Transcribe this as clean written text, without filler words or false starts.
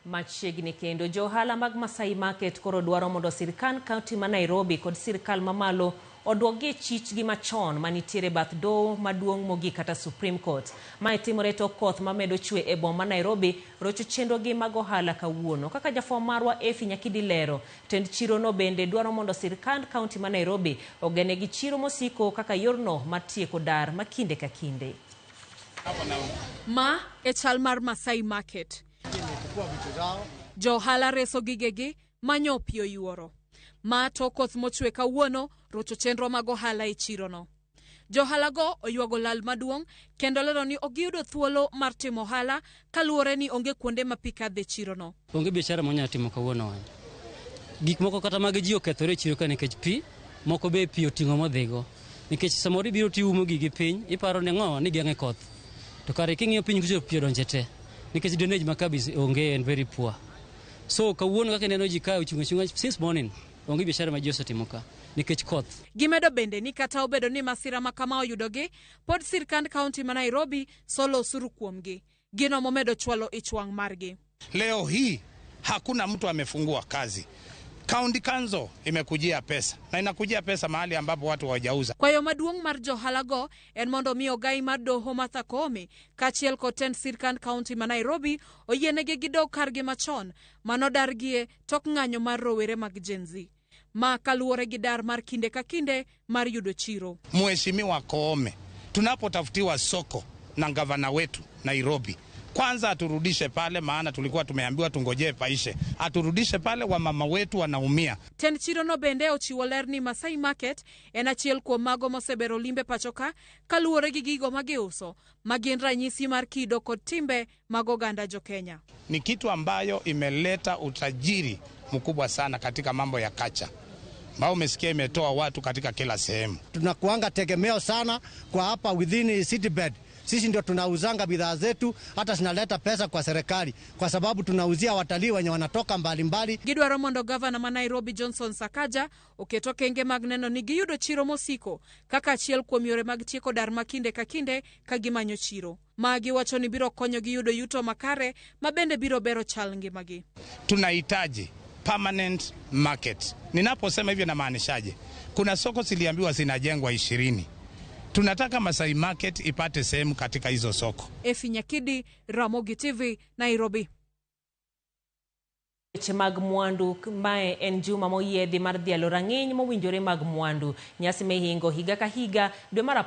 Machiegni kendo johala mag Masai Market koro dwaro mondo sirkal kaunti ma Nairobi kod sirkal mamalo oduogi chichgi machon manitiere bath doho maduong' mogik kata Supreme Court. Mae timore tok koth mamedo chwe e boma Nairobi rocho chenrogi mag ohala kawuono. Kaka jafwambo marwa Efi Nyakidi lero, tend chiro no bende dwaro mondo sirkal kaunti ma Nairobi ogenegi chiro mosiko kaka yorno matieko dar makinde ka kinde. Ma e chal mar Masai Market. Johala reso gigegi manyo pio yuoro. Ma to koth mochwe kawuono rocho chenro mag ohala e chiro no. Johala go oywago lal maduong' kendo lero ni ogiyudo thuolo mar timo ohala kaluwore ni onge kuonde ma pi kadhe chiro no. Onge biashara manya timo kawuono wany. Gik moko kata mag ji okethore chiro ka nikech pi, moko be pi oting'o modhigo. Nikech samoro biro tiumo gigi piny, iparo ne ng'o ni geng'e koth. To kare king'iyo piny kucho pi odonje te. Nikech drainage makabis onge and very poor. So kawuono kaka neno ji ka ochunga since morning onge biashara ma ji osetimo ka nikech koth. Gimedo bende ni kata obedo ni masira ma kama oyudogi, pod sirkand kaunti ma Nairobi solo osuru kuomgi. Gino momedo chwalo ichwang' margi. Leo hii hakuna mtu amefungua kazi. County Council imekujia pesa na inakujia pesa mahali ambapo watu hawajauza. Kwa yo maduong' mar johala go en mondo mi ogai mar doho Martha Koome kachiel kod tend sirkand kaunti ma Nairobi oyienegi gidog kargi machon manodargie tok ng'anyo mar rowere mag Gen Z. Ma kaluwore gi dar mar kinde ka kinde mar yudo chiro. Mheshimiwa Koome, tunapotafutiwa soko na gavana wetu Nairobi, kwanza aturudishe pale, maana tulikuwa tumeambiwa tungojee paishe. Aturudishe pale, wamama wetu wanaumia. Tend chiro no bende ochiwo ler ni Masai Market en achiel kuom mago mosebero limbe pachoka kaluwore gi gigo magiuso magin ranyisi mar kido kod timbe mag oganda jo Kenya. Ni kitu ambayo imeleta utajiri mkubwa sana katika mambo ya kacha, ambao umesikia imetoa watu katika kila sehemu. Tunakuanga tegemeo sana kwa hapa within city bed. Sisi ndio tunauzanga bidhaa zetu, hata zinaleta pesa kwa serikali kwa sababu tunauzia watalii wenye wanatoka mbalimbali. Gidwaro mondo gavana ma Nairobi Johnson Sakaja oketo kenge mag neno ni giyudo chiro mosiko kaka achiel kuom yore mag tieko dar makinde ka kinde ka gimanyo chiro. Magi wacho ni biro konyo giyudo yuto makare mabende biro bero chal ngimagi. Tunahitaji permanent market. Ninaposema hivyo namaanishaje? Kuna soko ziliambiwa zinajengwa 20. Tunataka Masai Market ipate sehemu katika hizo soko. Efi Nyakidi, Ramogi TV, Nairobi. Weche mag mwandu mae en juma moyiedhi mar dhialo rang'iny mowinjore mag mwandu. Nyasi mehingo higa ka higa dwe mar